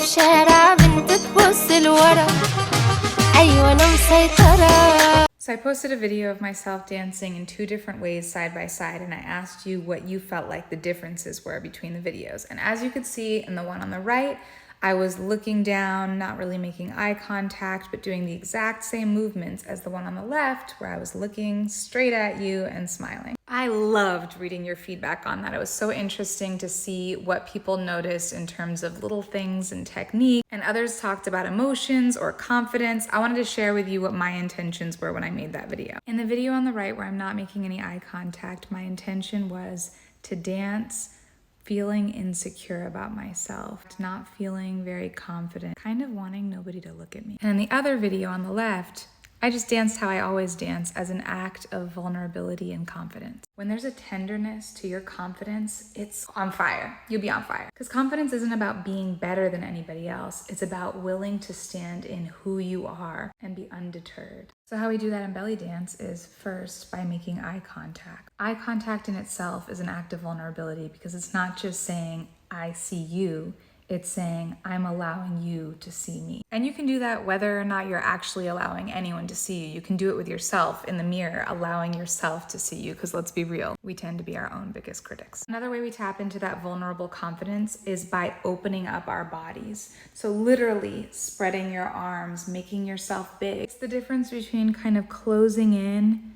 بشارع بنت تبص لورا أيوة أنا مسيطرة. So I posted a video of myself dancing in 2 different ways side by side, and I asked you what you felt like the differences were between the videos. And as you could see in the one on the right, I was looking down, not really making eye contact, but doing the exact same movements as the one on the left, where I was looking straight at you and smiling. I loved reading your feedback on that. It was so interesting to see what people noticed in terms of little things and technique, and others talked about emotions or confidence. I wanted to share with you what my intentions were when I made that video. In the video on the right, where I'm not making any eye contact, my intention was to dance feeling insecure about myself, not feeling very confident, kind of wanting nobody to look at me. And in the other video on the left, I just danced how I always dance, as an act of vulnerability and confidence. When there's a tenderness to your confidence, it's on fire. You'll be on fire. Because confidence isn't about being better than anybody else. It's about willing to stand in who you are and be undeterred. So how we do that in belly dance is first by making eye contact. Eye contact in itself is an act of vulnerability, because it's not just saying, I see you. It's saying, I'm allowing you to see me. And you can do that whether or not you're actually allowing anyone to see you. You can do it with yourself in the mirror, allowing yourself to see you, because let's be real, we tend to be our own biggest critics. Another way we tap into that vulnerable confidence is by opening up our bodies. So literally spreading your arms, making yourself big. It's the difference between kind of closing in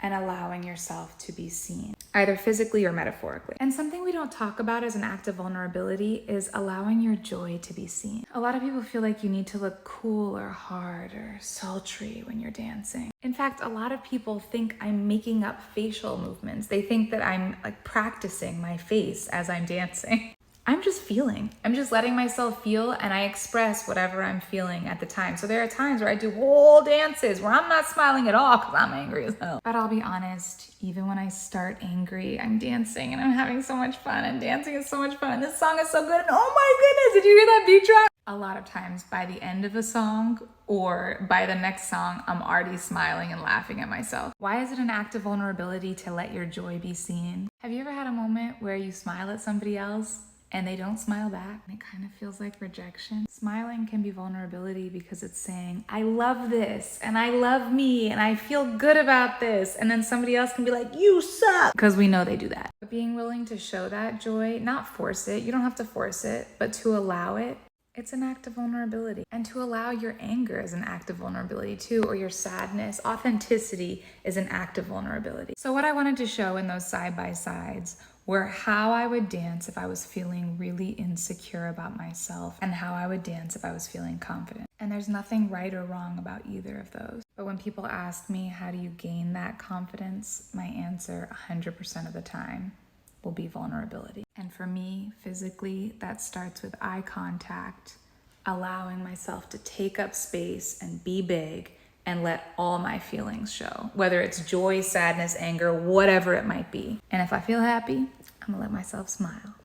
and allowing yourself to be seen, either physically or metaphorically. And something we don't talk about as an act of vulnerability is allowing your joy to be seen. A lot of people feel like you need to look cool or hard or sultry when you're dancing. In fact, a lot of people think I'm making up facial movements. They think that I'm like practicing my face as I'm dancing. I'm just feeling. I'm just letting myself feel, and I express whatever I'm feeling at the time. So there are times where I do whole dances where I'm not smiling at all because I'm angry as hell. But I'll be honest, even when I start angry, I'm dancing and I'm having so much fun, and dancing is so much fun. And this song is so good. And oh my goodness, did you hear that beat drop? A lot of times by the end of a song or by the next song, I'm already smiling and laughing at myself. Why is it an act of vulnerability to let your joy be seen? Have you ever had a moment where you smile at somebody else and they don't smile back, and it kind of feels like rejection? Smiling can be vulnerability, because it's saying, I love this, and I love me, and I feel good about this. And then somebody else can be like, you suck, because we know they do that. But being willing to show that joy, not force it, you don't have to force it, but to allow it, it's an act of vulnerability. And to allow your anger is an act of vulnerability too, or your sadness. Authenticity is an act of vulnerability. So what I wanted to show in those side-by-sides were how I would dance if I was feeling really insecure about myself, and how I would dance if I was feeling confident. And there's nothing right or wrong about either of those. But when people ask me, how do you gain that confidence? My answer 100% of the time will be vulnerability. And for me, physically, that starts with eye contact, allowing myself to take up space and be big and let all my feelings show, whether it's joy, sadness, anger, whatever it might be. And if I feel happy, I'm gonna let myself smile.